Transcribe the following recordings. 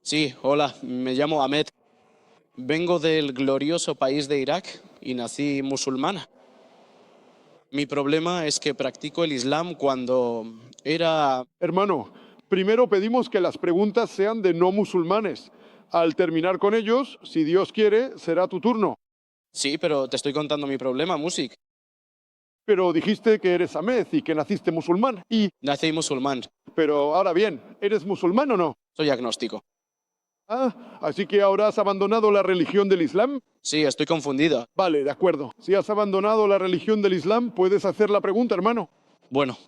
Sí, hola, me llamo Ahmed. Vengo del glorioso país de Irak y nací musulmana. Mi problema es que practico el Islam cuando era... Hermano, primero pedimos que las preguntas sean de no musulmanes. Al terminar con ellos, si Dios quiere, será tu turno. Sí, pero te estoy contando mi problema, Musik. Pero dijiste que eres Ahmed y que naciste musulmán. Nací musulmán, Pero ahora bien, ¿eres musulmán o no? soy agnóstico. Así que ahora has abandonado la religión del Islam. Sí, estoy confundida. Vale, de acuerdo. Si has abandonado la religión del Islam, puedes hacer la pregunta, hermano. Bueno,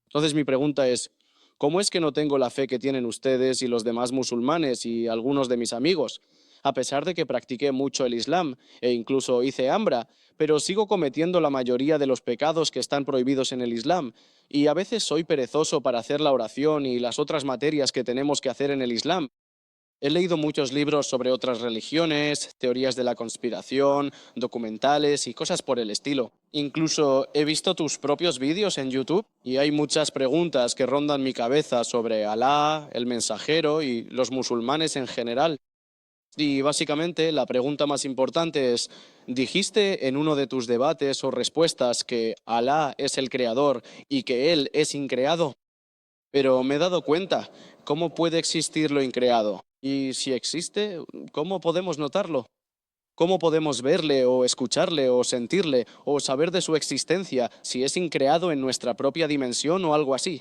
entonces mi pregunta es, ¿cómo es que no tengo la fe que tienen ustedes y los demás musulmanes y algunos de mis amigos? A pesar de que practiqué mucho el Islam e incluso hice Ambra, pero sigo cometiendo la mayoría de los pecados que están prohibidos en el Islam, y a veces soy perezoso para hacer la oración y las otras materias que tenemos que hacer en el Islam. He leído muchos libros sobre otras religiones, teorías de la conspiración, documentales y cosas por el estilo. Incluso he visto tus propios vídeos en YouTube y hay muchas preguntas que rondan mi cabeza sobre Alá, el mensajero y los musulmanes en general. Y básicamente la pregunta más importante es, dijiste en uno de tus debates o respuestas que Alá es el creador y que Él es increado, pero me he dado cuenta, ¿cómo puede existir lo increado? Y si existe, ¿cómo podemos notarlo? ¿Cómo podemos verle o escucharle o sentirle o saber de su existencia si es increado en nuestra propia dimensión o algo así?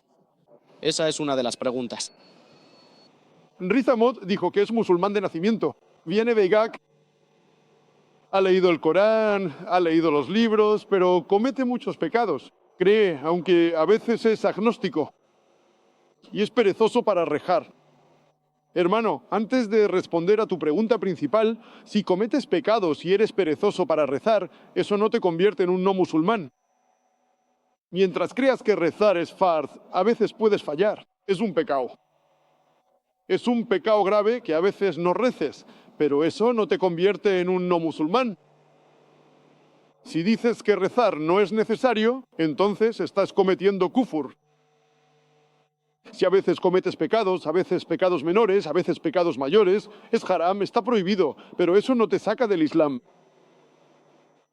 Esa es una de las preguntas. Riza Mod dijo que es musulmán de nacimiento. Viene de Irak, ha leído el Corán, ha leído los libros, pero comete muchos pecados. Cree, aunque a veces es agnóstico, y es perezoso para rejar. Hermano, antes de responder a tu pregunta principal, si cometes pecados y eres perezoso para rezar, eso no te convierte en un no musulmán. Mientras creas que rezar es fard, a veces puedes fallar. Es un pecado. Es un pecado grave que a veces no reces, pero eso no te convierte en un no musulmán. Si dices que rezar no es necesario, entonces estás cometiendo kufur. Si a veces cometes pecados, a veces pecados menores, a veces pecados mayores, es haram, está prohibido, pero eso no te saca del Islam.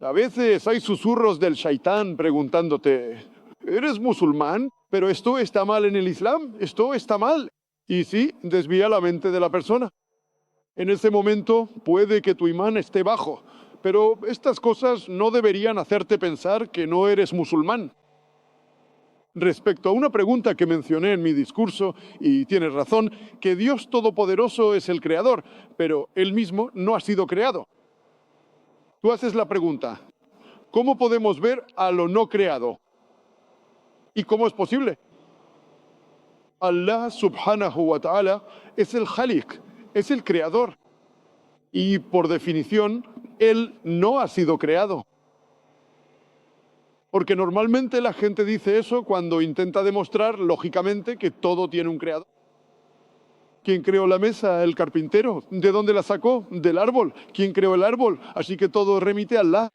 A veces hay susurros del shaitán preguntándote, ¿eres musulmán? ¿Pero esto está mal en el Islam? ¿Esto está mal? Y sí, desvía la mente de la persona. En ese momento puede que tu imán esté bajo, pero estas cosas no deberían hacerte pensar que no eres musulmán. Respecto a una pregunta que mencioné en mi discurso, y tienes razón, que Dios Todopoderoso es el creador, pero Él mismo no ha sido creado. Tú haces la pregunta, ¿cómo podemos ver a lo no creado? ¿Y cómo es posible? Allah subhanahu wa ta'ala es el Khaliq, es el creador. Y por definición, Él no ha sido creado. Porque normalmente la gente dice eso cuando intenta demostrar, lógicamente, que todo tiene un creador. ¿Quién creó la mesa? El carpintero. ¿De dónde la sacó? Del árbol. ¿Quién creó el árbol? Así que todo remite a Allah.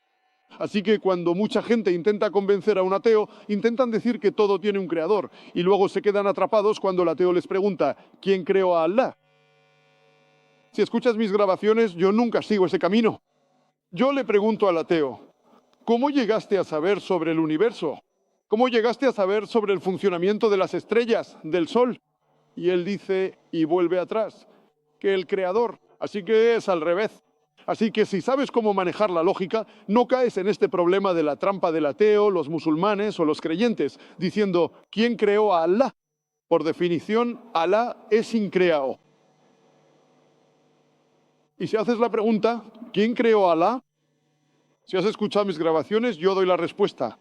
Así que cuando mucha gente intenta convencer a un ateo, intentan decir que todo tiene un creador y luego se quedan atrapados cuando el ateo les pregunta, ¿quién creó a Allah? Si escuchas mis grabaciones, yo nunca sigo ese camino. Yo le pregunto al ateo, ¿cómo llegaste a saber sobre el universo? ¿Cómo llegaste a saber sobre el funcionamiento de las estrellas, del sol? Y él dice, y vuelve atrás, que el creador. Así que es al revés. Así que si sabes cómo manejar la lógica, no caes en este problema de la trampa del ateo, los musulmanes o los creyentes, diciendo, ¿quién creó a Allah? Por definición, Alá es increado. Y si haces la pregunta, ¿quién creó a Alá? Si has escuchado mis grabaciones, yo doy la respuesta.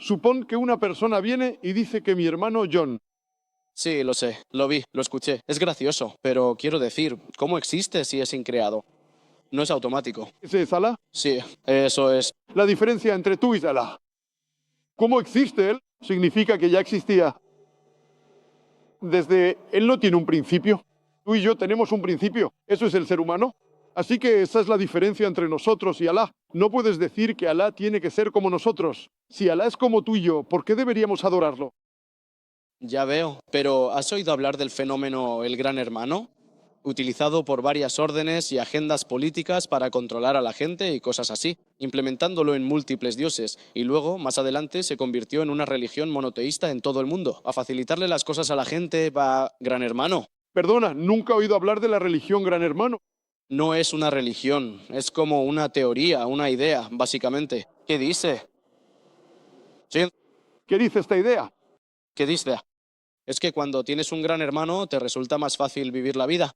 Supón que una persona viene y dice que mi hermano John. Sí, lo sé, lo vi, lo escuché. Es gracioso, pero quiero decir, ¿cómo existe si es increado? No es automático. ¿Ese es Alá? Sí, eso es. La diferencia entre tú y Alá. ¿Cómo existe él? Significa que ya existía. Él no tiene un principio. Tú y yo tenemos un principio. Eso es el ser humano. Así que esa es la diferencia entre nosotros y Alá. No puedes decir que Alá tiene que ser como nosotros. Si Alá es como tú y yo, ¿por qué deberíamos adorarlo? Ya veo, pero ¿has oído hablar del fenómeno El Gran Hermano? utilizado por varias órdenes y agendas políticas para controlar a la gente y cosas así, implementándolo en múltiples dioses, y luego, más adelante, se convirtió en una religión monoteísta en todo el mundo. A facilitarle las cosas a la gente va Gran Hermano. Perdona, nunca he oído hablar de la religión Gran Hermano. No es una religión, es como una teoría, una idea, básicamente. ¿Qué dice? Sí, ¿Qué dice esta idea? ¿qué dice? Es que cuando tienes un gran hermano te resulta más fácil vivir la vida.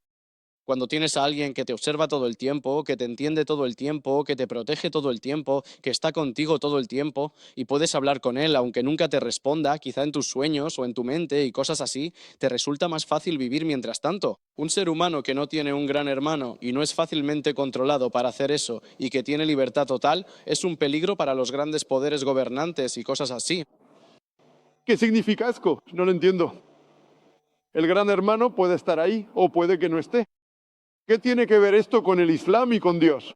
Cuando tienes a alguien que te observa todo el tiempo, que te entiende todo el tiempo, que te protege todo el tiempo, que está contigo todo el tiempo y puedes hablar con él aunque nunca te responda, quizá en tus sueños o en tu mente y cosas así, te resulta más fácil vivir mientras tanto. Un ser humano que no tiene un gran hermano y no es fácilmente controlado para hacer eso y que tiene libertad total, es un peligro para los grandes poderes gobernantes y cosas así. ¿Qué significa esto? No lo entiendo. El Gran Hermano puede estar ahí o puede que no esté. ¿Qué tiene que ver esto con el Islam y con Dios?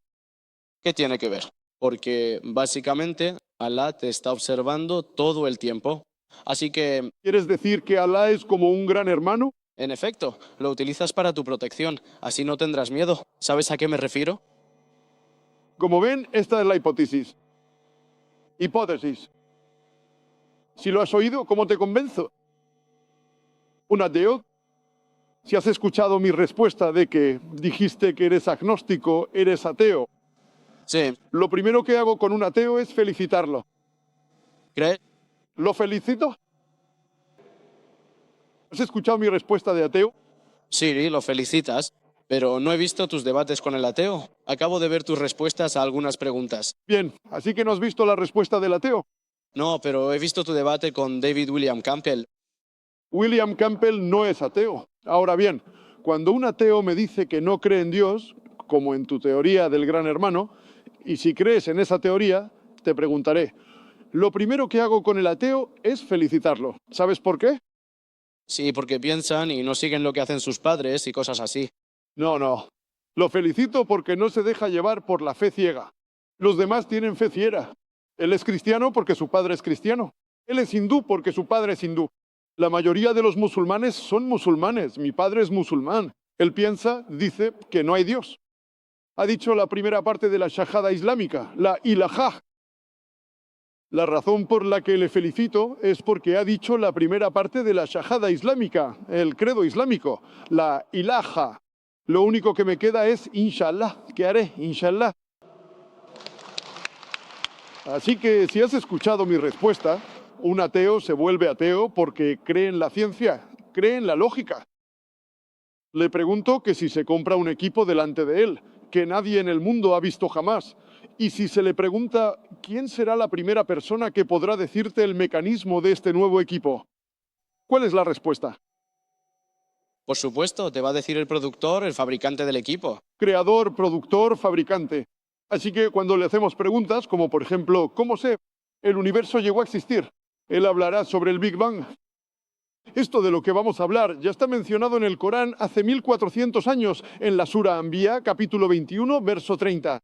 ¿Qué tiene que ver? Porque básicamente Alá te está observando todo el tiempo. Así que, ¿Quieres decir que Alá es como un gran hermano? en efecto, lo utilizas para tu protección. Así no tendrás miedo. ¿Sabes a qué me refiero? Como ven, esta es la hipótesis. Hipótesis. Si lo has oído, ¿cómo te convenzo? ¿Un ateo? Si has escuchado mi respuesta de que dijiste que eres agnóstico, eres ateo, Sí. lo primero que hago con un ateo es felicitarlo. ¿Crees? ¿Lo felicito? ¿Has escuchado mi respuesta de ateo? Sí, lo felicitas. Pero no he visto tus debates con el ateo. Acabo de ver tus respuestas a algunas preguntas. Bien, así que no has visto la respuesta del ateo. No, pero he visto tu debate con David William Campbell. William Campbell no es ateo. Ahora bien, cuando un ateo me dice que no cree en Dios, como en tu teoría del Gran Hermano, y si crees en esa teoría, te preguntaré, lo primero que hago con el ateo es felicitarlo. ¿Sabes por qué? Sí, porque piensan y no siguen lo que hacen sus padres y cosas así. No. Lo felicito porque no se deja llevar por la fe ciega. Los demás tienen fe ciega. Él es cristiano porque su padre es cristiano. Él es hindú porque su padre es hindú. La mayoría de los musulmanes son musulmanes. Mi padre es musulmán. Él piensa, dice, que no hay Dios. Ha dicho la primera parte de la shahada islámica, la ilahá. La razón por la que le felicito es porque ha dicho la primera parte de la shahada islámica, el credo islámico, la ilaha. Lo único que me queda es inshallah. ¿Qué haré? Inshallah. Así que si has escuchado mi respuesta, un ateo se vuelve ateo porque cree en la ciencia, cree en la lógica. Le pregunto que si se compra un equipo delante de él, que nadie en el mundo ha visto jamás. Y si se le pregunta, ¿quién será la primera persona que podrá decirte el mecanismo de este nuevo equipo? ¿Cuál es la respuesta? Por supuesto, te va a decir el productor, el fabricante del equipo. Creador, productor, fabricante. Así que cuando le hacemos preguntas, como por ejemplo, ¿cómo sé el universo llegó a existir? Él hablará sobre el Big Bang. Esto de lo que vamos a hablar ya está mencionado en el Corán hace 1400 años, en la Sura Anbiya, capítulo 21, verso 30.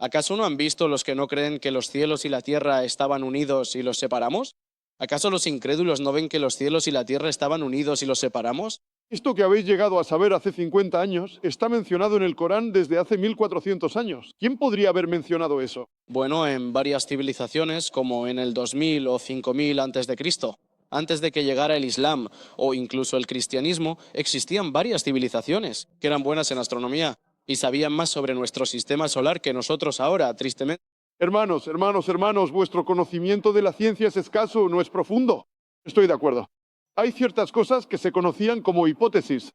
¿Acaso no han visto los que no creen que los cielos y la tierra estaban unidos y los separamos? ¿Acaso los incrédulos no ven que los cielos y la tierra estaban unidos y los separamos? Esto que habéis llegado a saber hace 50 años está mencionado en el Corán desde hace 1400 años. ¿Quién podría haber mencionado eso? Bueno, en varias civilizaciones, como en el 2000 o 5000 antes de Cristo. Antes de que llegara el Islam o incluso el cristianismo, existían varias civilizaciones que eran buenas en astronomía y sabían más sobre nuestro sistema solar que nosotros ahora, tristemente. Hermanos, vuestro conocimiento de la ciencia es escaso, no es profundo. Estoy de acuerdo. Hay ciertas cosas que se conocían como hipótesis.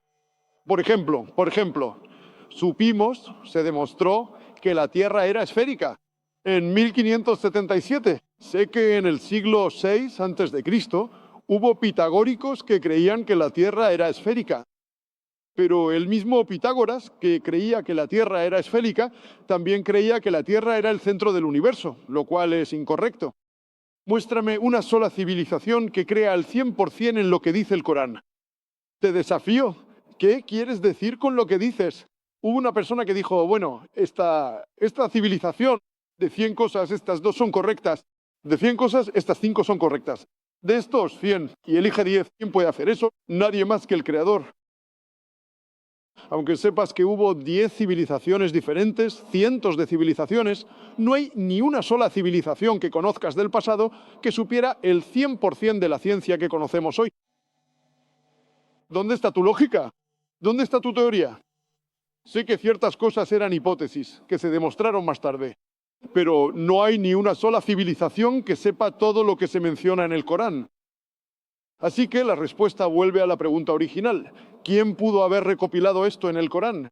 Por ejemplo, supimos, se demostró que la Tierra era esférica. En 1577, sé que en el siglo VI antes de Cristo hubo pitagóricos que creían que la Tierra era esférica. Pero el mismo Pitágoras, que creía que la Tierra era esférica, también creía que la Tierra era el centro del universo, lo cual es incorrecto. Muéstrame una sola civilización que crea al 100% en lo que dice el Corán. Te desafío. ¿Qué quieres decir con lo que dices? Hubo una persona que dijo, bueno, esta civilización, de 100 cosas, estas 2 son correctas. De 100 cosas, estas 5 son correctas. De estos 100, y elige 10, ¿quién puede hacer eso? Nadie más que el Creador. Aunque sepas que hubo 10 civilizaciones diferentes, cientos de civilizaciones, no hay ni una sola civilización que conozcas del pasado que supiera el 100% de la ciencia que conocemos hoy. ¿Dónde está tu lógica? ¿Dónde está tu teoría? Sé que ciertas cosas eran hipótesis, que se demostraron más tarde, pero no hay ni una sola civilización que sepa todo lo que se menciona en el Corán. Así que la respuesta vuelve a la pregunta original. ¿Quién pudo haber recopilado esto en el Corán?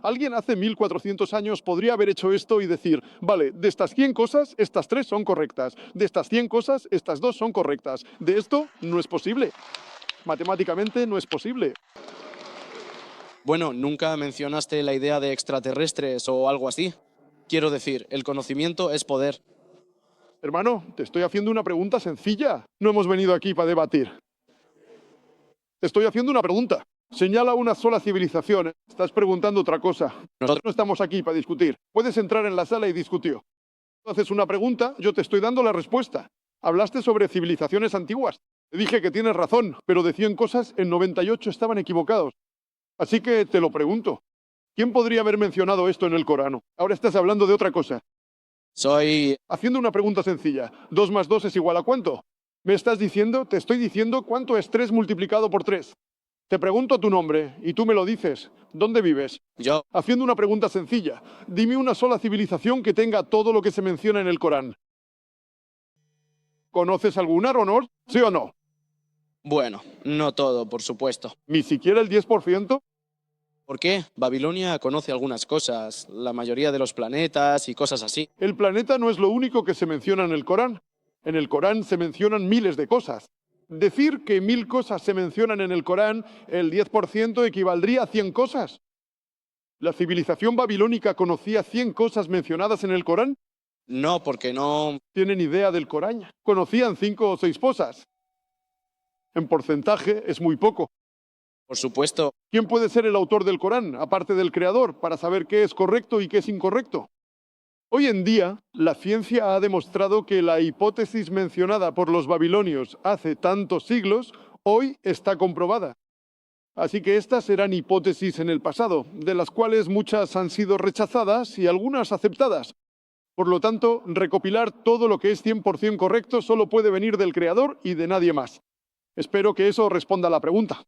Alguien hace 1400 años podría haber hecho esto y decir, vale, de estas 100 cosas, estas 3 son correctas. De estas 100 cosas, estas 2 son correctas. De esto no es posible. Matemáticamente no es posible. Bueno, nunca mencionaste la idea de extraterrestres o algo así. Quiero decir, el conocimiento es poder. Hermano, te estoy haciendo una pregunta sencilla. No hemos venido aquí para debatir. Te estoy haciendo una pregunta. Señala una sola civilización. Estás preguntando otra cosa. Nosotros No estamos aquí para discutir. Puedes entrar en la sala y discutir. Tú haces una pregunta, yo te estoy dando la respuesta. Hablaste sobre civilizaciones antiguas. Te dije que tienes razón, pero de 100 cosas, en 98 estaban equivocados. Así que te lo pregunto. ¿Quién podría haber mencionado esto en el Corán? Ahora estás hablando de otra cosa. soy... Haciendo una pregunta sencilla. 2 más 2 es igual a ¿cuánto? ¿Me estás diciendo? Te estoy diciendo cuánto es 3 multiplicado por 3. Te pregunto tu nombre y tú me lo dices. ¿Dónde vives? Yo. Haciendo una pregunta sencilla. Dime una sola civilización que tenga todo lo que se menciona en el Corán. ¿Conoces alguna, Ronor? ¿Sí o no? Bueno, no todo, por supuesto. ¿Ni siquiera el 10%? ¿Por qué? Babilonia conoce algunas cosas, la mayoría de los planetas y cosas así. El planeta no es lo único que se menciona en el Corán. En el Corán se mencionan miles de cosas. Decir que 1000 cosas se mencionan en el Corán, el 10% equivaldría a 100 cosas. ¿La civilización babilónica conocía 100 cosas mencionadas en el Corán? No, porque no... ¿Tienen idea del Corán? Conocían 5 o 6 cosas. En porcentaje es muy poco. Por supuesto, ¿Quién puede ser el autor del Corán, aparte del creador, para saber qué es correcto y qué es incorrecto? Hoy en día, la ciencia ha demostrado que la hipótesis mencionada por los babilonios hace tantos siglos, hoy está comprobada. Así que estas eran hipótesis en el pasado, de las cuales muchas han sido rechazadas y algunas aceptadas. Por lo tanto, recopilar todo lo que es 100% correcto solo puede venir del creador y de nadie más. Espero que eso responda a la pregunta.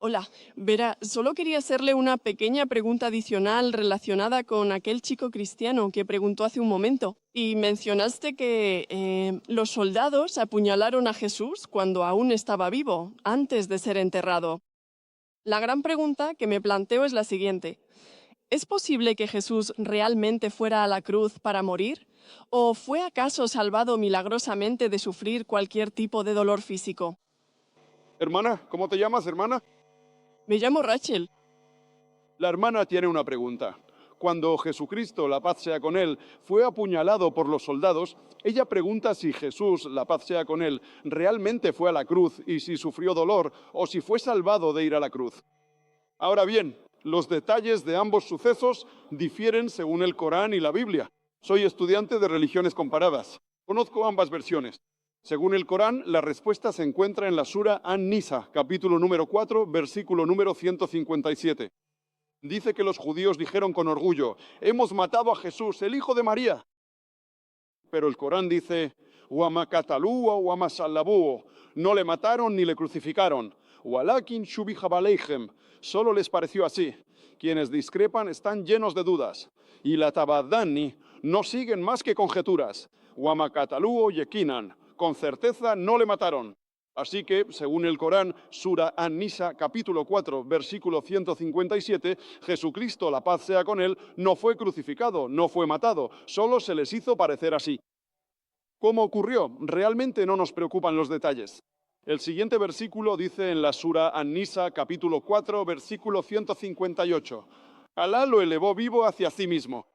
Hola, Vera, solo quería hacerle una pequeña pregunta adicional relacionada con aquel chico cristiano que preguntó hace un momento. Y mencionaste que los soldados apuñalaron a Jesús cuando aún estaba vivo, antes de ser enterrado. La gran pregunta que me planteo es la siguiente. ¿Es posible que Jesús realmente fuera a la cruz para morir? ¿O fue acaso salvado milagrosamente de sufrir cualquier tipo de dolor físico? Hermana, ¿cómo te llamas, hermana? Me llamo Rachel. La hermana tiene una pregunta. Cuando Jesucristo, la paz sea con él, fue apuñalado por los soldados, ella pregunta si Jesús, la paz sea con él, realmente fue a la cruz y si sufrió dolor o si fue salvado de ir a la cruz. Ahora bien, los detalles de ambos sucesos difieren según el Corán y la Biblia. Soy estudiante de religiones comparadas. Conozco ambas versiones. Según el Corán, la respuesta se encuentra en la Sura An-Nisa, capítulo número 4, versículo número 157. Dice que los judíos dijeron con orgullo, hemos matado a Jesús, el hijo de María. Pero el Corán dice, Wama katalúa wama salabúo, no le mataron ni le crucificaron. Walakin shubiha baleihem, solo les pareció así. Quienes discrepan están llenos de dudas. Y la tabadani no siguen más que conjeturas. Wama katalúo yekinan, con certeza no le mataron. Así que, según el Corán, Sura An-Nisa, capítulo 4, versículo 157, Jesucristo, la paz sea con él, no fue crucificado, no fue matado, solo se les hizo parecer así. ¿Cómo ocurrió? Realmente no nos preocupan los detalles. El siguiente versículo dice en la Sura An-Nisa, capítulo 4, versículo 158, Alá lo elevó vivo hacia sí mismo.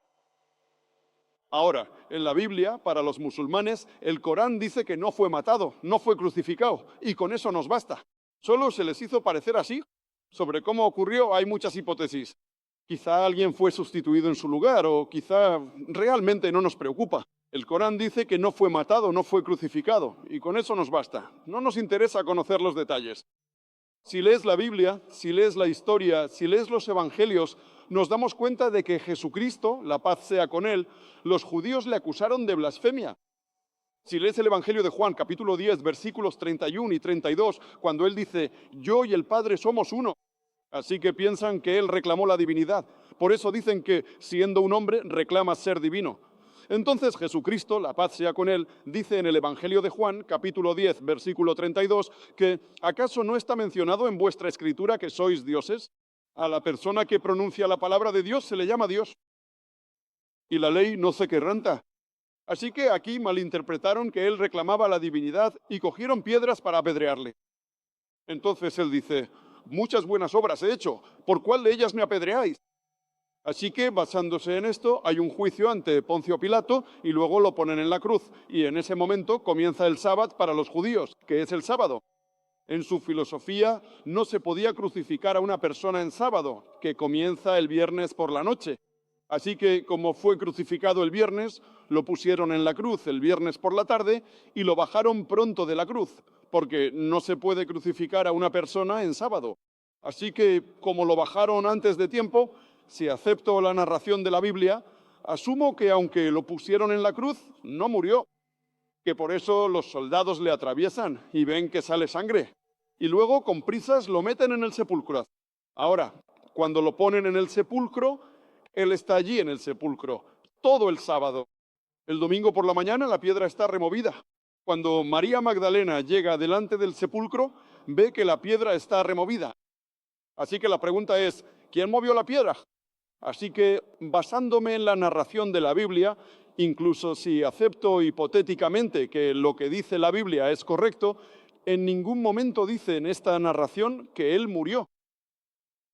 Ahora, en la Biblia, para los musulmanes, el Corán dice que no fue matado, no fue crucificado, y con eso nos basta. Solo se les hizo parecer así. Sobre cómo ocurrió hay muchas hipótesis. Quizá alguien fue sustituido en su lugar, o quizá realmente no nos preocupa. El Corán dice que no fue matado, no fue crucificado, y con eso nos basta. No nos interesa conocer los detalles. Si lees la Biblia, si lees la historia, si lees los evangelios, nos damos cuenta de que Jesucristo, la paz sea con él, los judíos le acusaron de blasfemia. Si lees el Evangelio de Juan, capítulo 10, versículos 31 y 32, cuando él dice, yo y el Padre somos uno, así que piensan que él reclamó la divinidad. Por eso dicen que, siendo un hombre, reclama ser divino. Entonces Jesucristo, la paz sea con él, dice en el Evangelio de Juan, capítulo 10, versículo 32, que ¿acaso no está mencionado en vuestra escritura que sois dioses? A la persona que pronuncia la palabra de Dios se le llama Dios. Y la ley no se quebranta. Así que aquí malinterpretaron que él reclamaba la divinidad y cogieron piedras para apedrearle. Entonces él dice, muchas buenas obras he hecho, ¿por cuál de ellas me apedreáis? Así que, basándose en esto, hay un juicio ante Poncio Pilato y luego lo ponen en la cruz. Y en ese momento comienza el sábado para los judíos, que es el sábado. En su filosofía no se podía crucificar a una persona en sábado, que comienza el viernes por la noche. Así que, como fue crucificado el viernes, lo pusieron en la cruz el viernes por la tarde y lo bajaron pronto de la cruz, porque no se puede crucificar a una persona en sábado. Así que, como lo bajaron antes de tiempo, si acepto la narración de la Biblia, asumo que aunque lo pusieron en la cruz, no murió, que por eso los soldados le atraviesan y ven que sale sangre. Y luego, con prisas, lo meten en el sepulcro. Ahora, cuando lo ponen en el sepulcro, él está allí en el sepulcro, todo el sábado. El domingo por la mañana la piedra está removida. Cuando María Magdalena llega delante del sepulcro, ve que la piedra está removida. Así que la pregunta es, ¿quién movió la piedra? Así que, basándome en la narración de la Biblia, incluso si acepto hipotéticamente que lo que dice la Biblia es correcto, en ningún momento dice en esta narración que él murió.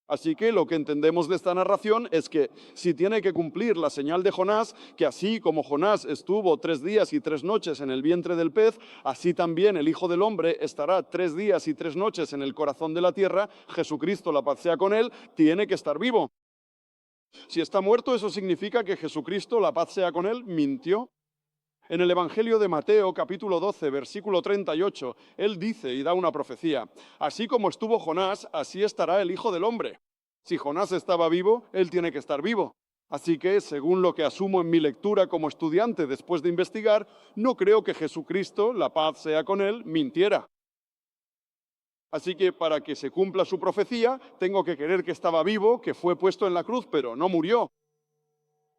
Así que lo que entendemos de esta narración es que si tiene que cumplir la señal de Jonás, que así como Jonás estuvo 3 días y 3 noches en el vientre del pez, así también el Hijo del Hombre estará 3 días y 3 noches en el corazón de la tierra, Jesucristo, la paz sea con él, tiene que estar vivo. Si está muerto, eso significa que Jesucristo, la paz sea con él, mintió. En el Evangelio de Mateo, capítulo 12, versículo 38, él dice y da una profecía, así como estuvo Jonás, así estará el Hijo del Hombre. Si Jonás estaba vivo, él tiene que estar vivo. Así que, según lo que asumo en mi lectura como estudiante después de investigar, no creo que Jesucristo, la paz sea con él, mintiera. Así que para que se cumpla su profecía, tengo que creer que estaba vivo, que fue puesto en la cruz, pero no murió.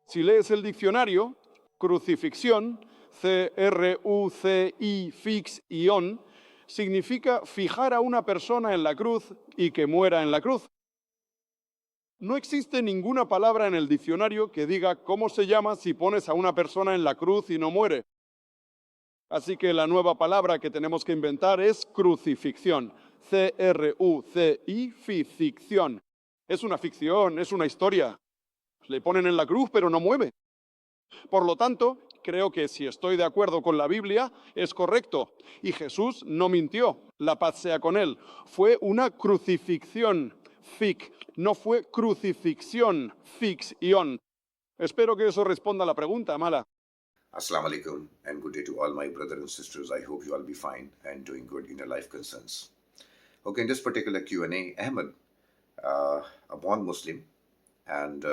Si lees el diccionario, crucifixión, C-R-U-C-I-Fix-ión, significa fijar a una persona en la cruz y que muera en la cruz. No existe ninguna palabra en el diccionario que diga cómo se llama si pones a una persona en la cruz y no muere. Así que la nueva palabra que tenemos que inventar es crucifixión. C-R-U-C-I, ficción. Es una ficción, es una historia. Le ponen en la cruz, pero no mueve. Por lo tanto, creo que si estoy de acuerdo con la Biblia, es correcto. Y Jesús no mintió, la paz sea con él. Fue una crucifixión, no fue crucifixión, fix-ión. Espero que eso responda a la pregunta, Mala. Assalamu alaikum and good day to all my brothers and sisters. I hope you all be fine and doing good in your life concerns. Okay, in this particular Q&A, Ahmed, a born Muslim, and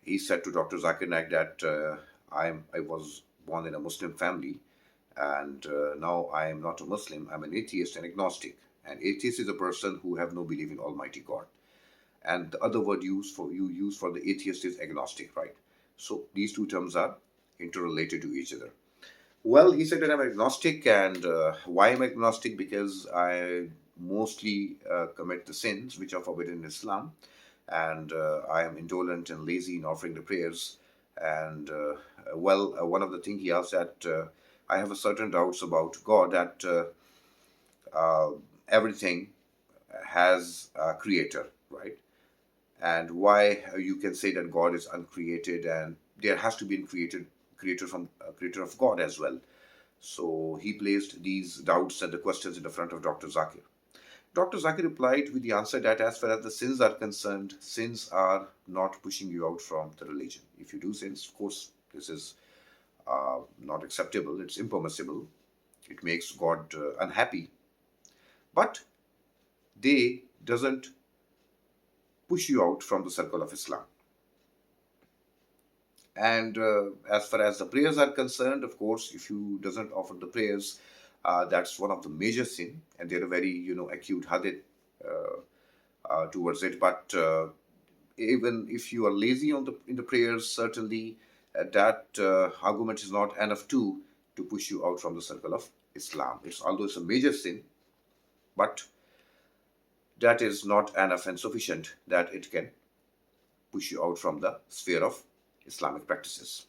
he said to Dr. Zakir Naik that I was born in a Muslim family, and now I am not a Muslim. I'm an atheist and agnostic. And atheist is a person who have no belief in Almighty God. And the other word you use for the atheist is agnostic, right? So these two terms are interrelated to each other. Well, he said that I'm agnostic, and why I'm agnostic? Because I mostly commit the sins which are forbidden in Islam, and I am indolent and lazy in offering the prayers. And one of the things he asked that I have a certain doubts about God, that everything has a creator, right? And why you can say that God is uncreated, and there has to be a creator of God as well. So he placed these doubts and the questions in the front of Dr. Zakir. Dr. Zakir replied with the answer that as far as the sins are concerned, sins are not pushing you out from the religion. If you do sins, of course, this is not acceptable. It's impermissible. It makes God unhappy. But they doesn't push you out from the circle of Islam. And as far as the prayers are concerned, of course, if you doesn't offer the prayers, that's one of the major sin, and there are very acute hadith towards it. But even if you are lazy in the prayers, certainly that argument is not enough to push you out from the circle of Islam. Although it's a major sin, but that is not enough and sufficient that it can push you out from the sphere of Islamic practices.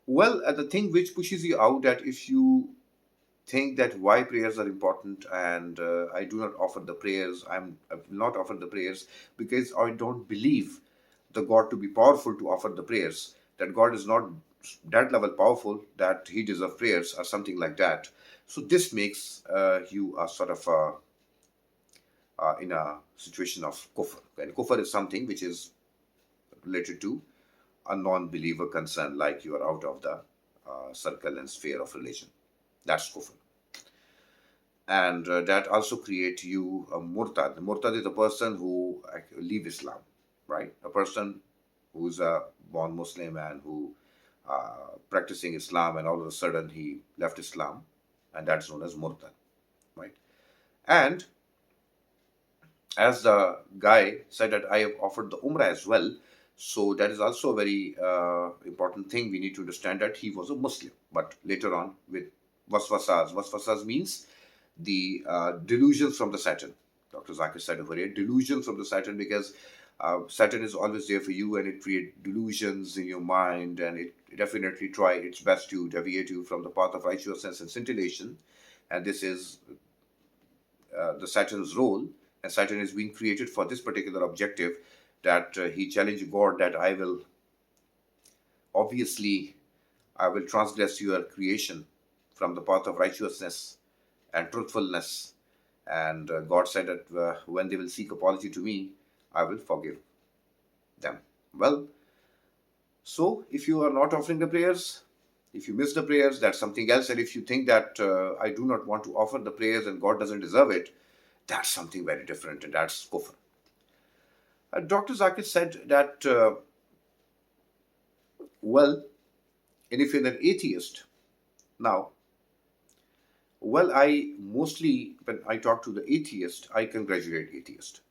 Well, the thing which pushes you out, that if you think that why prayers are important and I do not offer the prayers, I will not offer the prayers because I don't believe the God to be powerful to offer the prayers, that God is not that level powerful that he deserves prayers or something like that. So this makes you a sort of in a situation of kufr. And kufr is something which is related to a non-believer concern, like you are out of the circle and sphere of religion. That's kufr. And that also creates you a murtad. Murtad is a person who leave Islam, right? A person who's a born Muslim and who practicing Islam, and all of a sudden he left Islam, and that's known as murtad, right? And as the guy said that I have offered the Umrah as well, so that is also a very important thing. We need to understand that he was a Muslim, but later on with waswasas. Waswasas means the delusions from the Satan. Dr. Zakir said over here, delusions from the Satan, because Satan is always there for you and it creates delusions in your mind, and it definitely try its best to deviate you from the path of righteousness and scintillation. And this is the Satan's role, and Satan is being created for this particular objective, that he challenged God that I will transgress your creation from the path of righteousness and truthfulness. And God said that when they will seek apology to me, I will forgive them. Well, so if you are not offering the prayers, if you miss the prayers, that's something else. And if you think that I do not want to offer the prayers and God doesn't deserve it, that's something very different, and that's kufr. Dr. Zakir said that, and if you're an atheist, now, when I talk to the atheist, I congratulate atheist,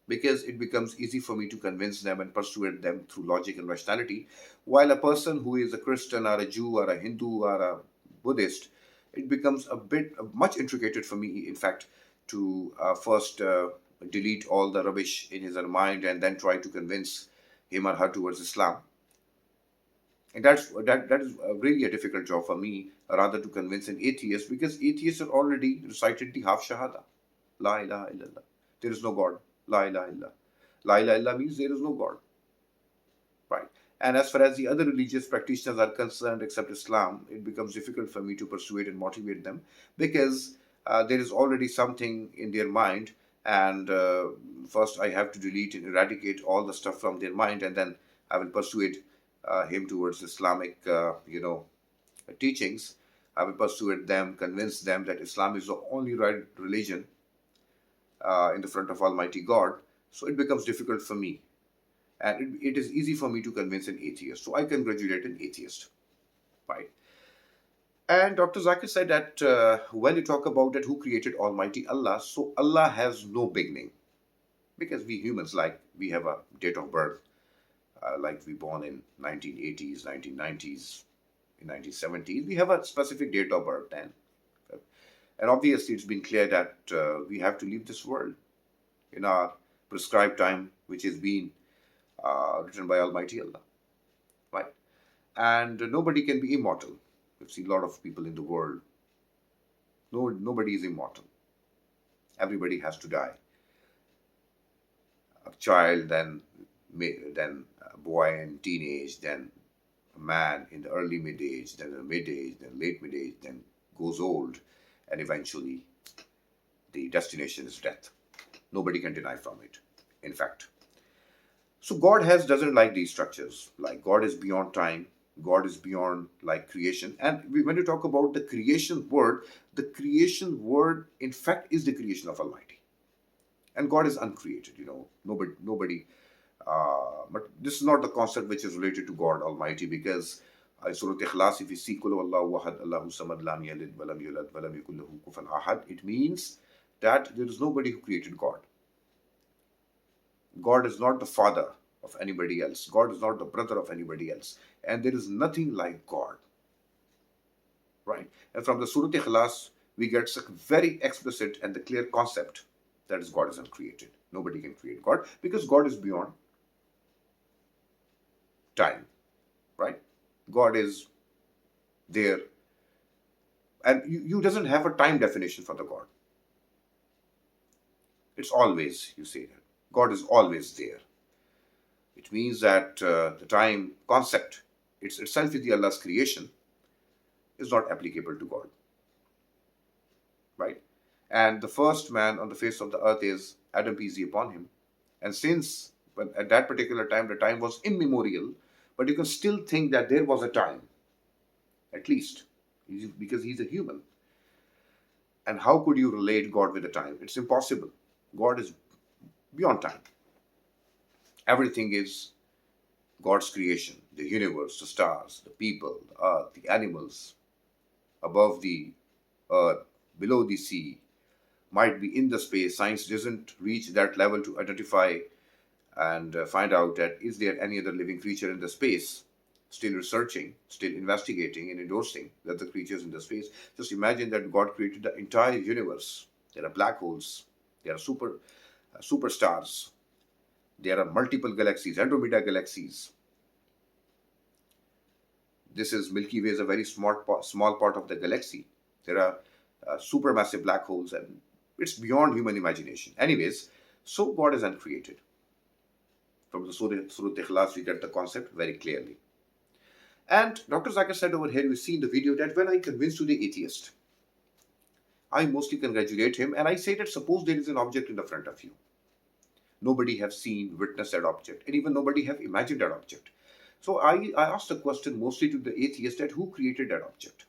because it becomes easy for me to convince them and persuade them through logic and rationality. While a person who is a Christian or a Jew or a Hindu or a Buddhist, it becomes much intricated for me, in fact, to first delete all the rubbish in his mind and then try to convince him or her towards Islam. And that is really a difficult job for me, rather to convince an atheist, because atheists have already recited the half shahada. La ilaha illallah. There is no God. La ilaha illallah. La ilaha illallah means there is no God. Right. And as far as the other religious practitioners are concerned, except Islam, it becomes difficult for me to persuade and motivate them, because there is already something in their mind, and first I have to delete and eradicate all the stuff from their mind, and then I will persuade him towards Islamic, teachings. I will persuade them, convince them that Islam is the only right religion in the front of Almighty God. So it becomes difficult for me, and it is easy for me to convince an atheist. So I congratulate an atheist, right? And Dr. Zakir said that when you talk about that, who created Almighty Allah, so Allah has no beginning, because we humans, like, we have a date of birth, like we born in 1980s, 1990s, in 1970s, we have a specific date of birth, and obviously it's been clear that we have to leave this world in our prescribed time, which is being written by Almighty Allah, right? And nobody can be immortal. We've seen a lot of people in the world. Nobody is immortal. Everybody has to die. A child, then a boy in teenage, then a man in the early mid-age, then a mid-age, then late mid-age, then goes old, and eventually the destination is death. Nobody can deny from it, in fact. So God doesn't like these structures. Like, God is beyond time. God is beyond like creation. And when you talk about the creation word in fact is the creation of Almighty. And God is uncreated, nobody. But this is not the concept which is related to God Almighty, because in Surah Ikhlas, if you see Qul huwallahu ahad, Allahu samad, lam yalid walam yulad walam yakul lahu kufuwan ahad, it means that there is nobody who created God. God is not the father of anybody else. God is not the brother of anybody else. And there is nothing like God. Right? And from the Surah Ikhlas, we get a very explicit and the clear concept that is God is uncreated. Nobody can create God because God is beyond time. Right? God is there. And you doesn't have a time definition for the God. It's always, you say that. God is always there. It means that the time concept, itself is the Allah's creation, is not applicable to God. Right? And the first man on the face of the earth is Adam, peace be upon him. And since at that particular time, the time was immemorial, but you can still think that there was a time, at least, because he's a human. And how could you relate God with the time? It's impossible. God is beyond time. Everything is God's creation, the universe, the stars, the people, the earth, the animals, above the earth, below the sea, might be in the space. Science doesn't reach that level to identify and find out that is there any other living creature in the space. Still researching, still investigating and endorsing that the creatures in the space. Just imagine that God created the entire universe. There are black holes, there are superstars, there are multiple galaxies, Andromeda galaxies. This is Milky Way is a very small part of the galaxy. There are supermassive black holes, and it's beyond human imagination. Anyways, so God is uncreated. From the Surah Ikhlas, we get the concept very clearly. And Dr. Zakir said over here, we see in the video that when I convince to the atheist, I mostly congratulate him and I say that suppose there is an object in the front of you. Nobody have seen, witnessed that object, and even nobody have imagined that object. So I asked the question mostly to the atheist that who created that object?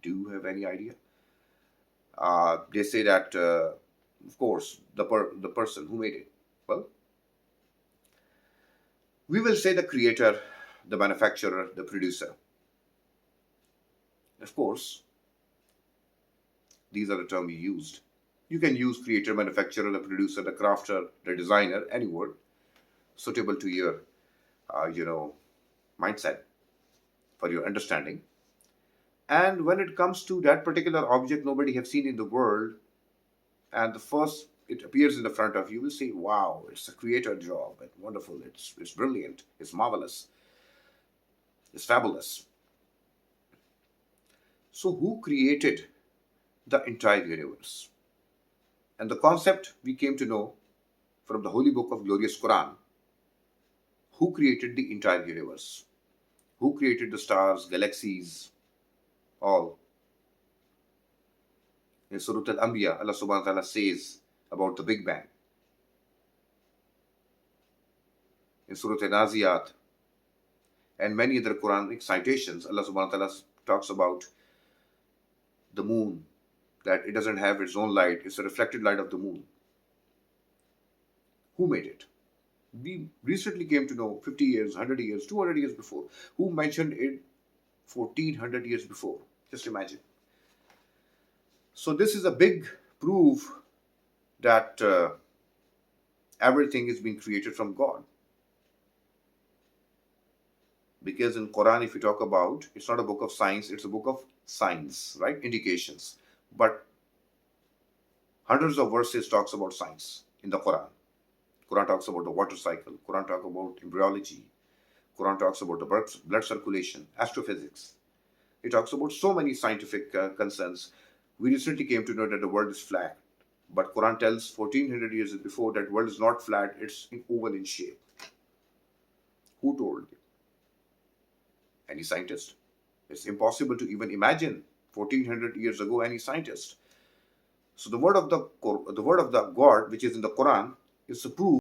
Do you have any idea? They say that, of course, the person who made it. Well, we will say the creator, the manufacturer, the producer. Of course, these are the terms we used. You can use creator, manufacturer, the producer, the crafter, the designer, any word suitable to your, mindset, for your understanding. And when it comes to that particular object nobody have seen in the world, and the first it appears in the front of you, will say, wow, it's a creator job, and wonderful, it's brilliant, it's marvelous, it's fabulous. So who created the entire universe? And the concept we came to know from the holy book of glorious Quran. Who created the entire universe? Who created the stars, galaxies, all? In Surah Al-Anbiya, Allah subhanahu wa ta'ala says about the Big Bang. In Surah Al-Naziyat and many other Quranic citations, Allah subhanahu wa ta'ala talks about the moon, that it doesn't have its own light, it's a reflected light of the moon. Who made it? We recently came to know 50 years, 100 years, 200 years before. Who mentioned it 1400 years before? Just imagine. So this is a big proof that everything is being created from God. Because in Quran, if you talk about, it's not a book of science, it's a book of signs, right? Indications. But hundreds of verses talks about science in the Quran. Quran talks about the water cycle. Quran talks about embryology. Quran talks about the blood circulation, astrophysics. It talks about so many scientific concerns. We recently came to know that the world is flat. But Quran tells 1400 years before that world is not flat, it's oval in shape. Who told you? Any scientist? It's impossible to even imagine 1400 years ago any scientist. So the word of the God, which is in the Quran, is to prove